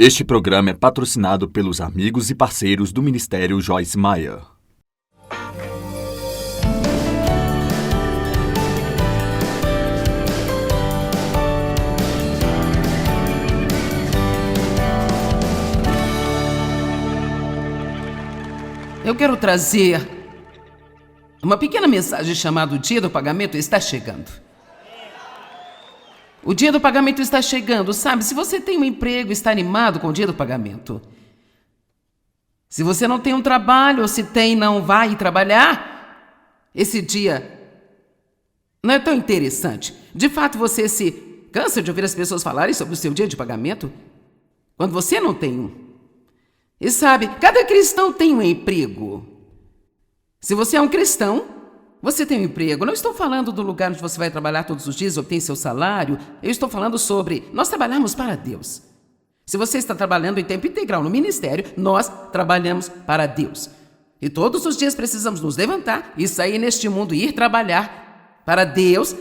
Este programa é patrocinado pelos amigos e parceiros do Ministério Joyce Meyer. Eu quero trazer uma pequena mensagem chamada O Dia do Pagamento Está Chegando. O dia do pagamento está chegando, sabe? Se você tem um emprego, está animado com o dia do pagamento. Se você não tem um trabalho, ou se tem, não vai trabalhar, esse dia não é tão interessante. De fato, você se cansa de ouvir as pessoas falarem sobre o seu dia de pagamento quando você não tem um. E sabe, cada cristão tem um emprego. Se você é um cristão, você tem um emprego. Não estou falando do lugar onde você vai trabalhar todos os dias, obtém seu salário. Eu estou falando sobre nós trabalharmos para Deus. Se você está trabalhando em tempo integral no ministério, nós trabalhamos para Deus. E todos os dias precisamos nos levantar e sair neste mundo e ir trabalhar para Deus,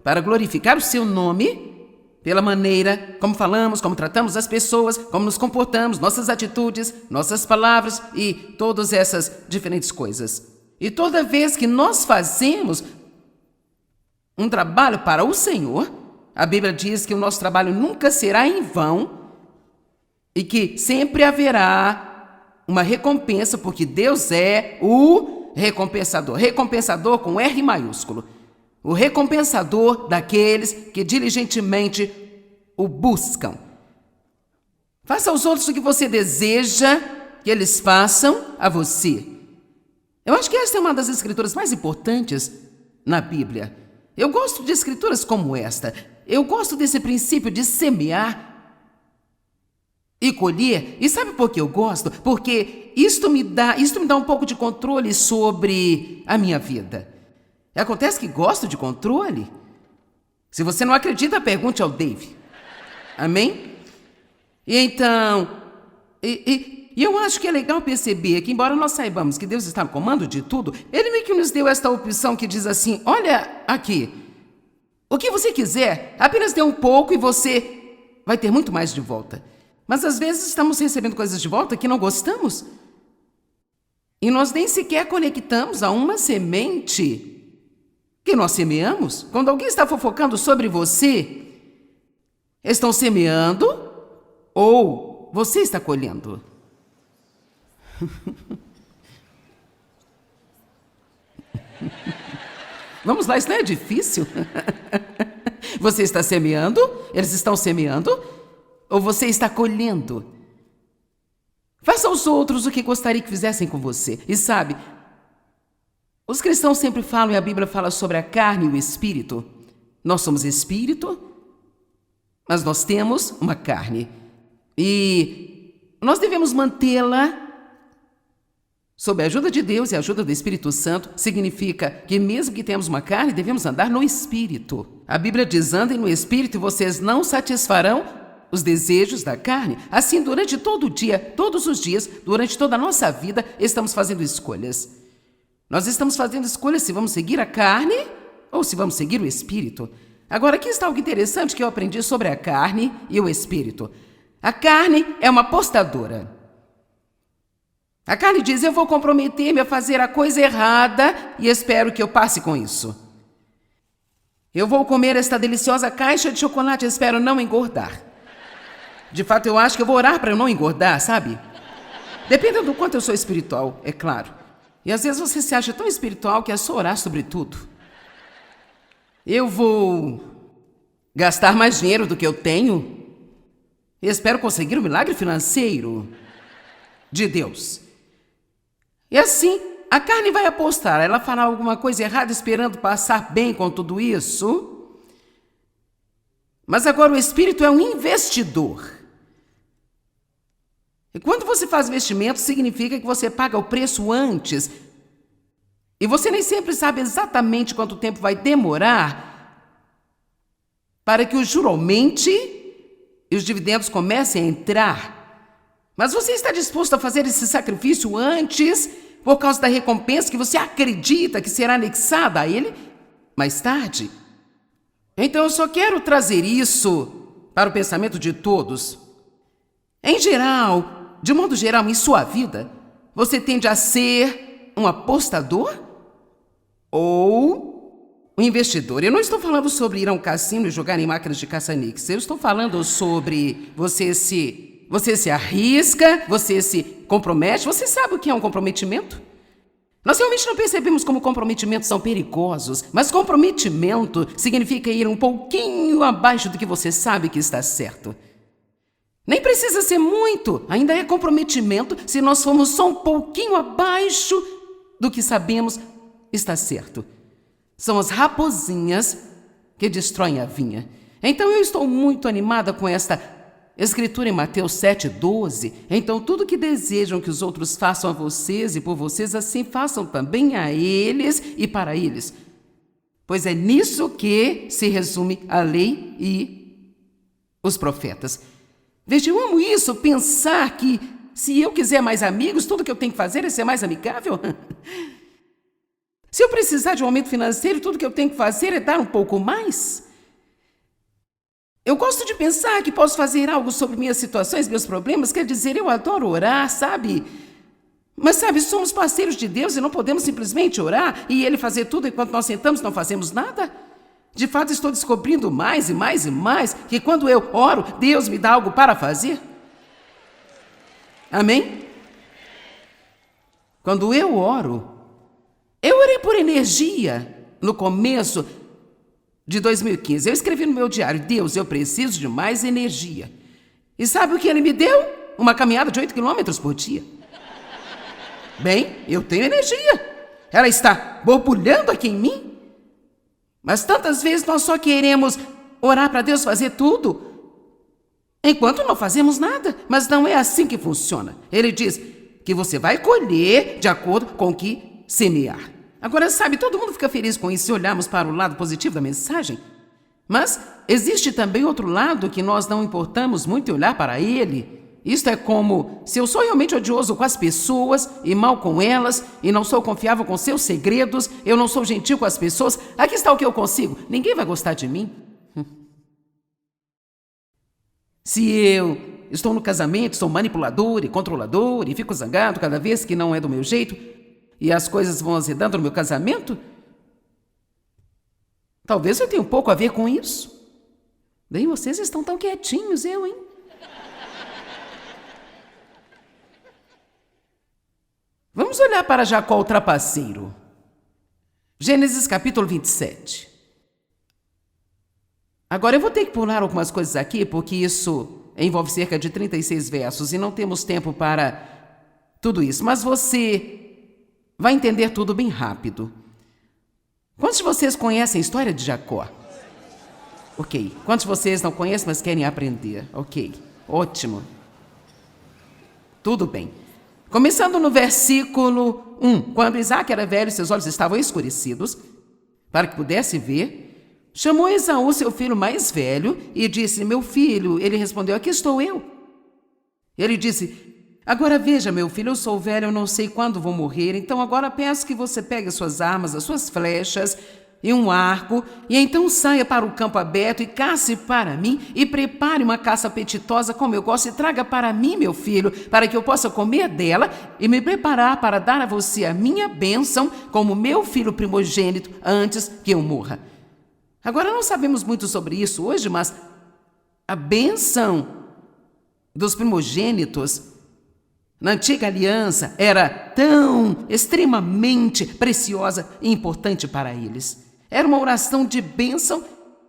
para glorificar o seu nome, pela maneira como falamos, como tratamos as pessoas, como nos comportamos, nossas atitudes, nossas palavras e todas essas diferentes coisas. E toda vez que nós fazemos um trabalho para o Senhor, a Bíblia diz que o nosso trabalho nunca será em vão e que sempre haverá uma recompensa, porque Deus é o recompensador. Recompensador com R maiúsculo. O recompensador daqueles que diligentemente o buscam. Faça aos outros o que você deseja que eles façam a você. Eu acho que esta é uma das escrituras mais importantes na Bíblia. Eu gosto de escrituras como esta. Eu gosto desse princípio de semear e colher. E sabe por que eu gosto? Porque isto me dá um pouco de controle sobre a minha vida. Acontece que gosto de controle. Se você não acredita, pergunte ao Dave. Amém? E então... E eu acho que é legal perceber que, embora nós saibamos que Deus está no comando de tudo, Ele meio que nos deu esta opção que diz assim, olha aqui, o que você quiser, apenas dê um pouco e você vai ter muito mais de volta. Mas às vezes estamos recebendo coisas de volta que não gostamos. E nós nem sequer conectamos a uma semente que nós semeamos. Quando alguém está fofocando sobre você, estão semeando ou você está colhendo? Vamos lá, isso não é difícil. Você está semeando? Eles estão semeando? Ou você está colhendo? Faça aos outros o que gostaria que fizessem com você. E sabe, os cristãos sempre falam, e a Bíblia fala sobre a carne e o espírito. Nós somos espírito, mas nós temos uma carne. E nós devemos mantê-la sob a ajuda de Deus e a ajuda do Espírito Santo. Significa que mesmo que temos uma carne, devemos andar no Espírito. A Bíblia diz, andem no Espírito e vocês não satisfarão os desejos da carne. Assim, durante todo o dia, todos os dias, durante toda a nossa vida, estamos fazendo escolhas. Nós estamos fazendo escolhas se vamos seguir a carne ou se vamos seguir o Espírito. Agora, aqui está algo interessante que eu aprendi sobre a carne e o Espírito. A carne é uma apostadora. A carne diz, eu vou comprometer-me a fazer a coisa errada e espero que eu passe com isso. Eu vou comer esta deliciosa caixa de chocolate e espero não engordar. De fato, eu acho que eu vou orar para eu não engordar, sabe? Depende do quanto eu sou espiritual, é claro. E às vezes você se acha tão espiritual que é só orar sobre tudo. Eu vou gastar mais dinheiro do que eu tenho e espero conseguir um milagre financeiro de Deus. E assim, a carne vai apostar, ela fará alguma coisa errada esperando passar bem com tudo isso. Mas agora o Espírito é um investidor. E quando você faz investimento, significa que você paga o preço antes. E você nem sempre sabe exatamente quanto tempo vai demorar para que o juro aumente e os dividendos comecem a entrar. Mas você está disposto a fazer esse sacrifício antes, por causa da recompensa que você acredita que será anexada a ele mais tarde? Então eu só quero trazer isso para o pensamento de todos. É Em geral, de modo geral, em sua vida, você tende a ser um apostador ou um investidor. Eu não estou falando sobre ir a um cassino e jogar em máquinas de caça-níqueis. Eu estou falando sobre você se arrisca, você se compromete. Você sabe o que é um comprometimento? Nós realmente não percebemos como comprometimentos são perigosos, mas comprometimento significa ir um pouquinho abaixo do que você sabe que está certo. Nem precisa ser muito, ainda é comprometimento se nós formos só um pouquinho abaixo do que sabemos está certo. São as raposinhas que destroem a vinha. Então eu estou muito animada com esta escritura em Mateus 7,12. Então tudo que desejam que os outros façam a vocês e por vocês, assim façam também a eles e para eles. Pois é nisso que se resume a lei e os profetas. Veja, eu amo isso, pensar que se eu quiser mais amigos, tudo que eu tenho que fazer é ser mais amigável. Se eu precisar de um aumento financeiro, tudo que eu tenho que fazer é dar um pouco mais. Eu gosto de pensar que posso fazer algo sobre minhas situações, meus problemas, quer dizer, eu adoro orar, sabe? Mas sabe, somos parceiros de Deus e não podemos simplesmente orar e Ele fazer tudo enquanto nós sentamos e não fazemos nada. De fato, estou descobrindo mais e mais e mais que quando eu oro, Deus me dá algo para fazer. Amém? Quando eu oro, eu orei por energia no começo de 2015. Eu escrevi no meu diário, Deus, eu preciso de mais energia. E sabe o que Ele me deu? Uma caminhada de 8 quilômetros por dia. Bem, eu tenho energia. Ela está borbulhando aqui em mim. Mas tantas vezes nós só queremos orar para Deus fazer tudo, enquanto não fazemos nada. Mas não é assim que funciona. Ele diz que você vai colher de acordo com o que semear. Agora, sabe, todo mundo fica feliz com isso se olharmos para o lado positivo da mensagem. Mas existe também outro lado que nós não importamos muito em olhar para ele. Isto é como, se eu sou realmente odioso com as pessoas e mal com elas, e não sou confiável com seus segredos, eu não sou gentil com as pessoas, aqui está o que eu consigo. Ninguém vai gostar de mim. Se eu estou no casamento, sou manipulador e controlador e fico zangado cada vez que não é do meu jeito, e as coisas vão azedando no meu casamento, talvez eu tenha um pouco a ver com isso. Bem, vocês estão tão quietinhos, hein? Vamos olhar para Jacó o trapaceiro. Gênesis capítulo 27. Agora eu vou ter que pular algumas coisas aqui, porque isso envolve cerca de 36 versos e não temos tempo para tudo isso. Mas você vai entender tudo bem rápido. Quantos de vocês conhecem a história de Jacó? Ok. Quantos de vocês não conhecem, mas querem aprender? Ok. Ótimo. Tudo bem. Começando no versículo 1. Quando Isaac era velho, seus olhos estavam escurecidos, para que pudesse ver, chamou Esaú, seu filho mais velho, e disse, meu filho. Ele respondeu, aqui estou eu. Ele disse, agora veja, meu filho, eu sou velho, eu não sei quando vou morrer, então agora peço que você pegue as suas armas, as suas flechas e um arco, e então saia para o campo aberto e caça para mim, e prepare uma caça apetitosa como eu gosto, e traga para mim, meu filho, para que eu possa comer dela e me preparar para dar a você a minha bênção como meu filho primogênito antes que eu morra. Agora, não sabemos muito sobre isso hoje, mas a bênção dos primogênitos na antiga aliança era tão extremamente preciosa e importante para eles. Era uma oração de bênção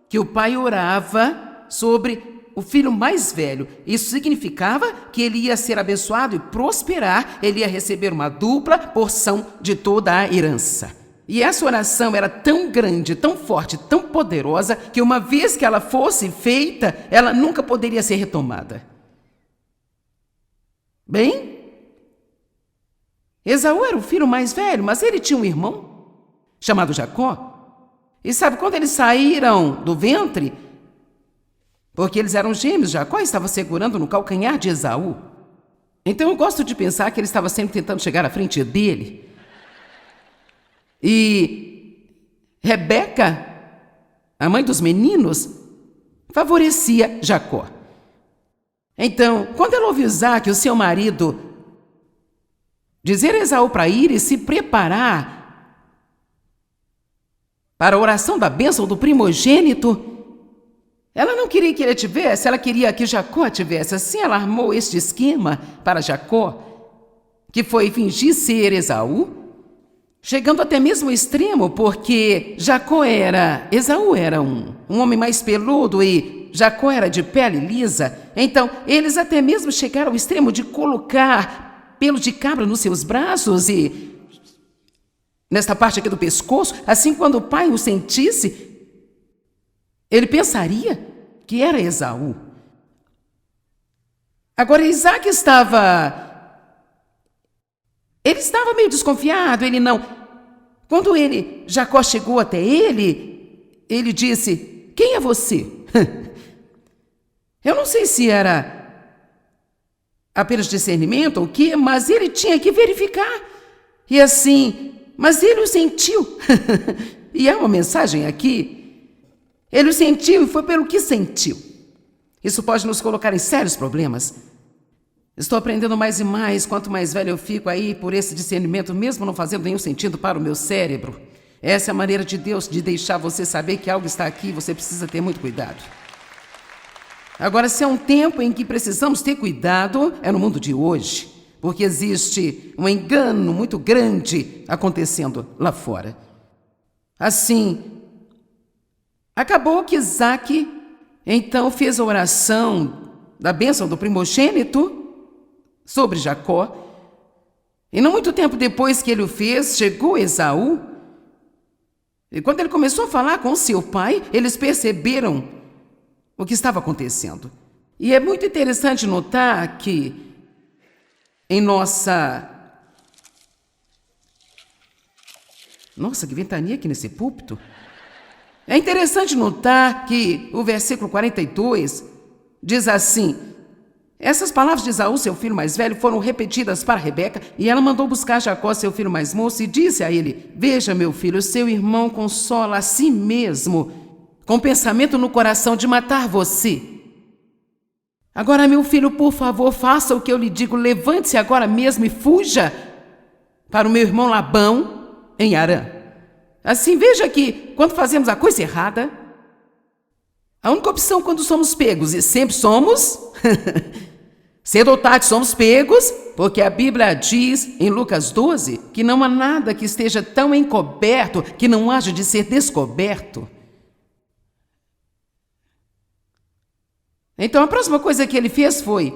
que o pai orava sobre o filho mais velho. Isso significava que ele ia ser abençoado e prosperar, ele ia receber uma dupla porção de toda a herança. E essa oração era tão grande, tão forte, tão poderosa, que uma vez que ela fosse feita, ela nunca poderia ser retomada. Bem, Esaú era o filho mais velho, mas ele tinha um irmão chamado Jacó. E sabe, quando eles saíram do ventre, porque eles eram gêmeos, Jacó estava segurando no calcanhar de Esaú. Então eu gosto de pensar que ele estava sempre tentando chegar à frente dele. E Rebeca, a mãe dos meninos, favorecia Jacó. Então, quando ela ouviu Isaque, o seu marido, dizer a Esaú para ir e se preparar para a oração da bênção do primogênito, ela não queria que ele tivesse, ela queria que Jacó tivesse. Assim ela armou este esquema para Jacó, que foi fingir ser Esaú, chegando até mesmo ao extremo, porque Esaú era um homem mais peludo e Jacó era de pele lisa. Então, eles até mesmo chegaram ao extremo de colocar pelo de cabra nos seus braços e nesta parte aqui do pescoço, assim quando o pai o sentisse, ele pensaria que era Esaú. Agora, Isaque estava meio desconfiado, Quando Jacó chegou até ele disse: quem é você? Eu não sei se era apenas discernimento ou o quê, mas ele tinha que verificar. E assim, mas ele o sentiu. E há uma mensagem aqui. Ele o sentiu e foi pelo que sentiu. Isso pode nos colocar em sérios problemas. Estou aprendendo mais e mais, quanto mais velho eu fico aí por esse discernimento, mesmo não fazendo nenhum sentido para o meu cérebro. Essa é a maneira de Deus de deixar você saber que algo está aqui, você precisa ter muito cuidado. Agora, se é um tempo em que precisamos ter cuidado, é no mundo de hoje, porque existe um engano muito grande acontecendo lá fora. Assim, acabou que Isaque, então, fez a oração da bênção do primogênito sobre Jacó. E não muito tempo depois que ele o fez, chegou Esaú. E quando ele começou a falar com seu pai, eles perceberam o que estava acontecendo. E é muito interessante notar que em nossa, que ventania aqui nesse púlpito. É interessante notar que o versículo 42 diz assim: essas palavras de Esaú, seu filho mais velho, foram repetidas para Rebeca, e ela mandou buscar Jacó, seu filho mais moço, e disse a ele: veja, meu filho, seu irmão consola a si mesmo, com pensamento no coração de matar você. Agora, meu filho, por favor, faça o que eu lhe digo, levante-se agora mesmo e fuja para o meu irmão Labão, em Harã. Assim, veja que, quando fazemos a coisa errada, a única opção quando somos pegos, e sempre somos, cedo ou tarde somos pegos, porque a Bíblia diz, em Lucas 12, que não há nada que esteja tão encoberto que não haja de ser descoberto. Então, a próxima coisa que ele fez foi,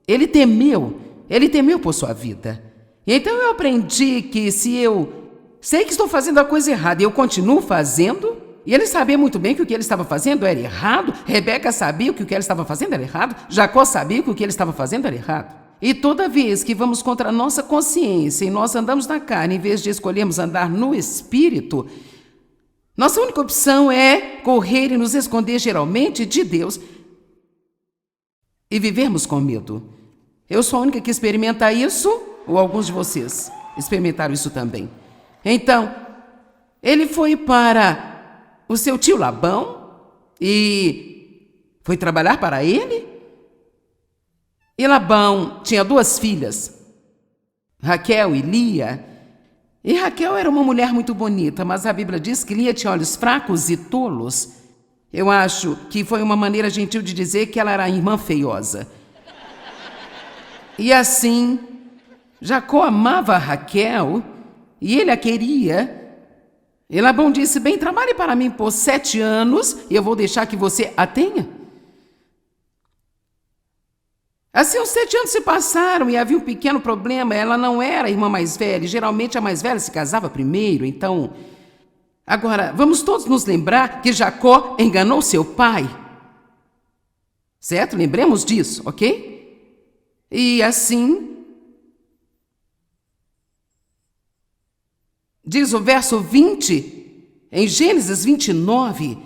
ele temeu por sua vida. E então eu aprendi que se eu sei que estou fazendo a coisa errada e eu continuo fazendo, e ele sabia muito bem que o que ele estava fazendo era errado, Rebeca sabia que o que ela estava fazendo era errado, Jacó sabia que o que ele estava fazendo era errado. E toda vez que vamos contra a nossa consciência e nós andamos na carne, em vez de escolhermos andar no Espírito, nossa única opção é correr e nos esconder geralmente de Deus e vivermos com medo. Eu sou a única que experimenta isso, ou alguns de vocês experimentaram isso também. Então, ele foi para o seu tio Labão e foi trabalhar para ele. E Labão tinha 2 filhas, Raquel e Lia. E Raquel era uma mulher muito bonita, mas a Bíblia diz que Lia tinha olhos fracos e tolos. Eu acho que foi uma maneira gentil de dizer que ela era a irmã feiosa. E assim, Jacó amava a Raquel e ele a queria. E Labão disse: bem, trabalhe para mim por 7 anos e eu vou deixar que você a tenha. Assim, os 7 anos se passaram e havia um pequeno problema. Ela não era a irmã mais velha. Geralmente a mais velha se casava primeiro, então... Agora, vamos todos nos lembrar que Jacó enganou seu pai. Certo? Lembremos disso, ok? E assim, diz o verso 20, em Gênesis 29,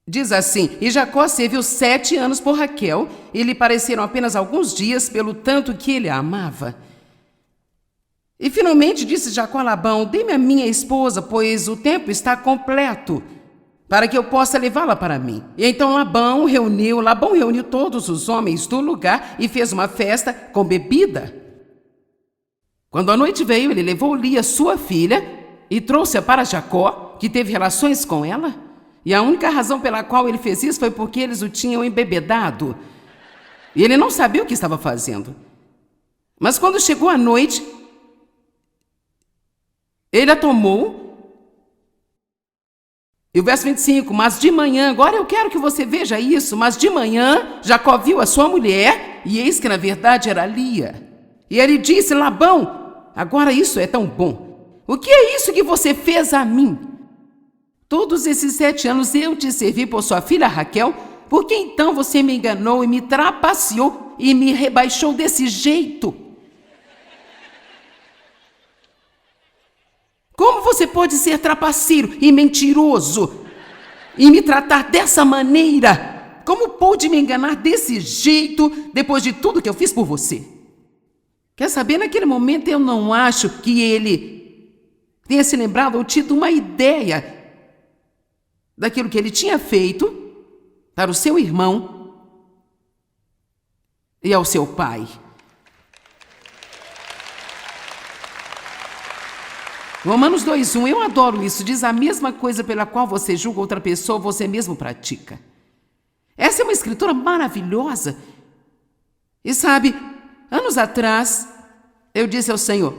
diz assim: e Jacó serviu 7 anos por Raquel, e lhe pareceram apenas alguns dias, pelo tanto que ele a amava. E finalmente disse Jacó a Labão: dê-me a minha esposa, pois o tempo está completo para que eu possa levá-la para mim. E então Labão reuniu todos os homens do lugar e fez uma festa com bebida. Quando a noite veio, ele levou Lia, sua filha, e trouxe-a para Jacó, que teve relações com ela. E a única razão pela qual ele fez isso foi porque eles o tinham embebedado. E ele não sabia o que estava fazendo. Mas quando chegou a noite, ele a tomou. E o verso 25, mas de manhã, agora eu quero que você veja isso, mas de manhã Jacó viu a sua mulher, e eis que na verdade era Lia. E ele disse: Labão, agora isso é tão bom. O que é isso que você fez a mim? Todos esses 7 anos eu te servi por sua filha Raquel, por que então você me enganou e me trapaceou e me rebaixou desse jeito? Como você pode ser trapaceiro e mentiroso e me tratar dessa maneira? Como pôde me enganar desse jeito depois de tudo que eu fiz por você? Quer saber, naquele momento eu não acho que ele tenha se lembrado ou tido uma ideia daquilo que ele tinha feito para o seu irmão e ao seu pai. Romanos 2:1, eu adoro isso, diz: a mesma coisa pela qual você julga outra pessoa, você mesmo pratica. Essa é uma escritura maravilhosa. E sabe, anos atrás, eu disse ao Senhor: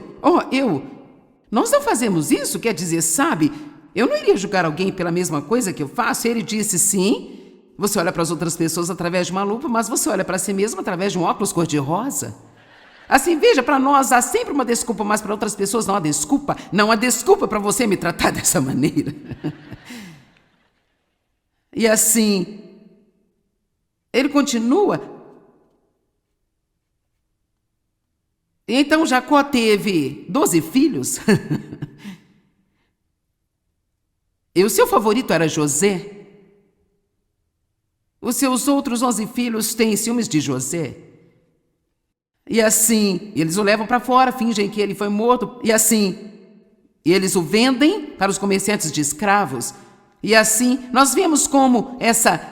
nós não fazemos isso, quer dizer, sabe, eu não iria julgar alguém pela mesma coisa que eu faço. Ele disse: sim, você olha para as outras pessoas através de uma lupa, mas você olha para si mesmo através de um óculos cor-de-rosa. Assim, veja, para nós há sempre uma desculpa, mas para outras pessoas não há desculpa. Não há desculpa para você me tratar dessa maneira. E assim, ele continua. E então Jacó teve 12 filhos. E o seu favorito era José. Os seus outros 11 filhos têm ciúmes de José. E assim, eles o levam para fora, fingem que ele foi morto. E assim, eles o vendem para os comerciantes de escravos. E assim, nós vemos como essa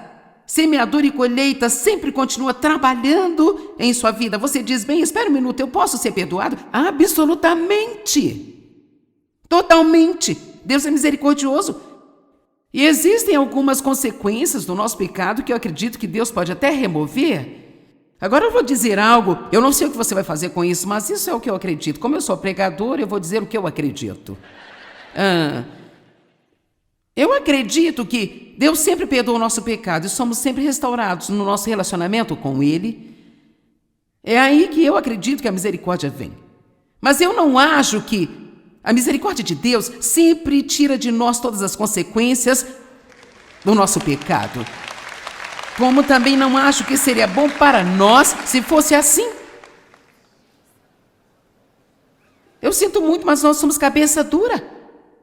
semeadura e colheita sempre continua trabalhando em sua vida. Você diz: bem, espera um minuto, eu posso ser perdoado? Absolutamente. Totalmente. Deus é misericordioso. E existem algumas consequências do nosso pecado que eu acredito que Deus pode até remover. Agora eu vou dizer algo, eu não sei o que você vai fazer com isso, mas isso é o que eu acredito. Como eu sou pregador, eu vou dizer o que eu acredito. Eu acredito que Deus sempre perdoa o nosso pecado e somos sempre restaurados no nosso relacionamento com Ele. É aí que eu acredito que a misericórdia vem. Mas eu não acho que a misericórdia de Deus sempre tira de nós todas as consequências do nosso pecado. Como também não acho que seria bom para nós se fosse assim. Eu sinto muito, mas nós somos cabeça dura.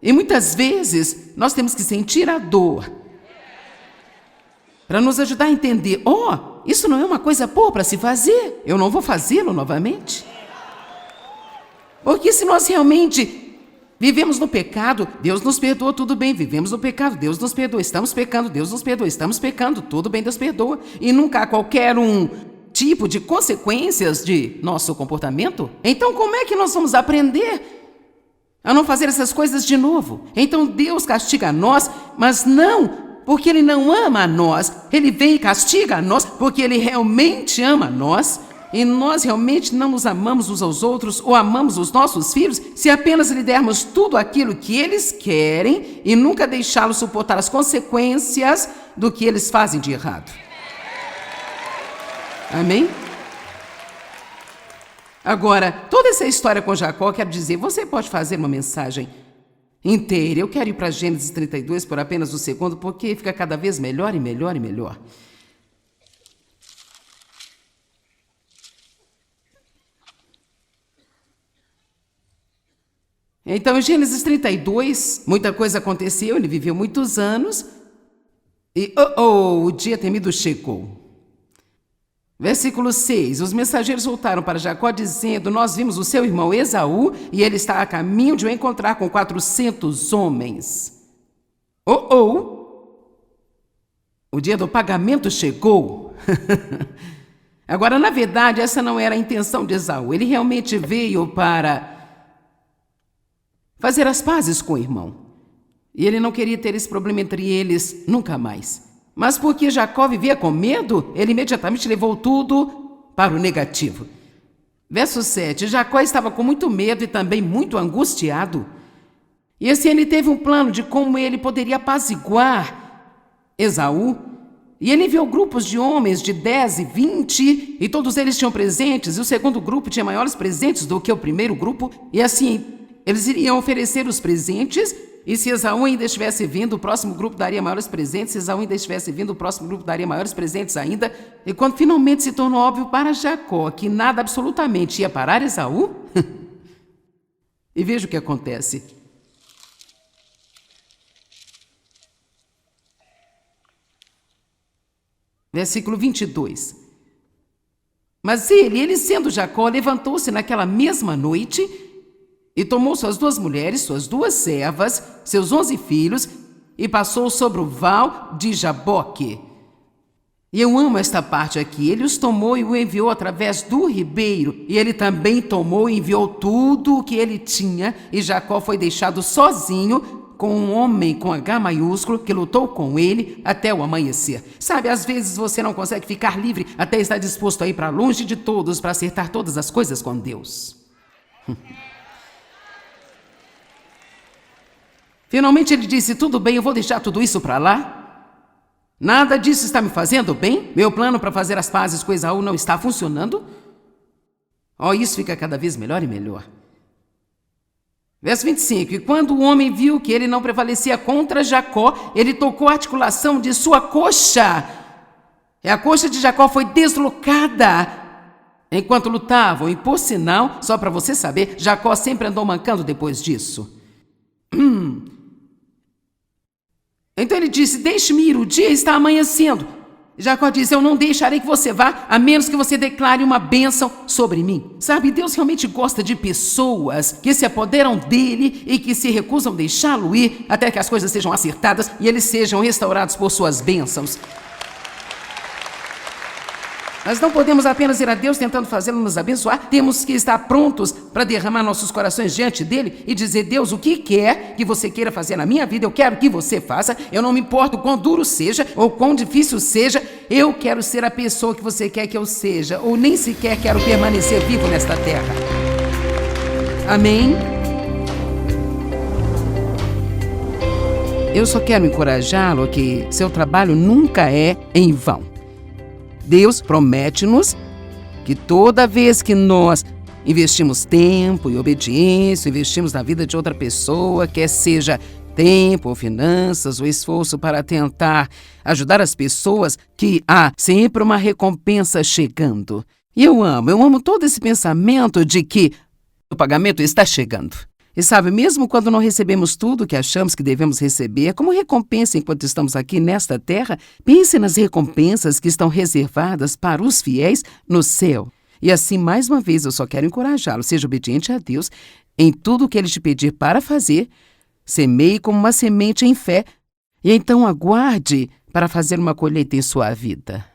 E muitas vezes nós temos que sentir a dor para nos ajudar a entender: isso não é uma coisa boa para se fazer. Eu não vou fazê-lo novamente. Porque se nós realmente vivemos no pecado, Deus nos perdoa, tudo bem. Vivemos no pecado, Deus nos perdoa. Estamos pecando, Deus nos perdoa. Estamos pecando, tudo bem, Deus perdoa. E nunca há qualquer tipo de consequências de nosso comportamento. Então como é que nós vamos aprender a não fazer essas coisas de novo? Então Deus castiga a nós, mas não porque Ele não ama a nós. Ele vem e castiga a nós porque Ele realmente ama a nós. E nós realmente não nos amamos uns aos outros ou amamos os nossos filhos se apenas lhe dermos tudo aquilo que eles querem e nunca deixá-los suportar as consequências do que eles fazem de errado. Amém? Agora, toda essa história com Jacó, quero dizer, você pode fazer uma mensagem inteira. Eu quero ir para Gênesis 32 por apenas um segundo, porque fica cada vez melhor e melhor e melhor. Então, em Gênesis 32, muita coisa aconteceu, ele viveu muitos anos e, o dia temido chegou. Versículo 6, os mensageiros voltaram para Jacó dizendo: nós vimos o seu irmão Esaú e ele está a caminho de o encontrar com 400 homens. O dia do pagamento chegou. Agora, na verdade, essa não era a intenção de Esaú. Ele realmente veio para fazer as pazes com o irmão. E ele não queria ter esse problema entre eles nunca mais. Mas porque Jacó vivia com medo, ele imediatamente levou tudo para o negativo. Verso 7. Jacó estava com muito medo e também muito angustiado. E assim ele teve um plano de como ele poderia apaziguar Esaú. E ele enviou grupos de homens de 10 e 20, e todos eles tinham presentes, e o segundo grupo tinha maiores presentes do que o primeiro grupo. E assim, eles iriam oferecer os presentes, e se Esaú ainda estivesse vindo, o próximo grupo daria maiores presentes. Se Esaú ainda estivesse vindo, o próximo grupo daria maiores presentes ainda. E quando finalmente se tornou óbvio para Jacó que nada absolutamente ia parar Esaú, e veja o que acontece. Versículo 22. Mas ele sendo Jacó, levantou-se naquela mesma noite e tomou suas 2 mulheres, suas 2 servas, seus 11 filhos, e passou sobre o val de Jaboque. E eu amo esta parte aqui. Ele os tomou e o enviou através do ribeiro. E ele também tomou e enviou tudo o que ele tinha. E Jacó foi deixado sozinho com um homem com H maiúsculo que lutou com ele até o amanhecer. Sabe, às vezes você não consegue ficar livre até estar disposto a ir para longe de todos para acertar todas as coisas com Deus. Finalmente ele disse: tudo bem, eu vou deixar tudo isso para lá. Nada disso está me fazendo bem. Meu plano para fazer as pazes com Esaú não está funcionando. Isso fica cada vez melhor e melhor. Verso 25. E quando o homem viu que ele não prevalecia contra Jacó, ele tocou a articulação de sua coxa. E a coxa de Jacó foi deslocada enquanto lutavam. E por sinal, só para você saber, Jacó sempre andou mancando depois disso. Então ele disse: deixe-me ir, o dia está amanhecendo. Jacó disse: eu não deixarei que você vá, a menos que você declare uma bênção sobre mim. Sabe, Deus realmente gosta de pessoas que se apoderam dele e que se recusam a deixá-lo ir até que as coisas sejam acertadas e eles sejam restaurados por suas bênçãos. Nós não podemos apenas ir a Deus tentando fazê-lo nos abençoar. Temos que estar prontos para derramar nossos corações diante dele e dizer: Deus, o que quer que você queira fazer na minha vida, eu quero que você faça. Eu não me importo quão duro seja ou quão difícil seja. Eu quero ser a pessoa que você quer que eu seja, ou nem sequer quero permanecer vivo nesta terra. Amém? Eu só quero encorajá-lo a que seu trabalho nunca é em vão. Deus promete-nos que toda vez que nós investimos tempo e obediência, investimos na vida de outra pessoa, quer seja tempo ou finanças ou esforço para tentar ajudar as pessoas, que há sempre uma recompensa chegando. E eu amo todo esse pensamento de que o pagamento está chegando. E sabe, mesmo quando não recebemos tudo o que achamos que devemos receber, como recompensa enquanto estamos aqui nesta terra, pense nas recompensas que estão reservadas para os fiéis no céu. E assim, mais uma vez, eu só quero encorajá-lo, seja obediente a Deus em tudo o que Ele te pedir para fazer, semeie como uma semente em fé, e então aguarde para fazer uma colheita em sua vida.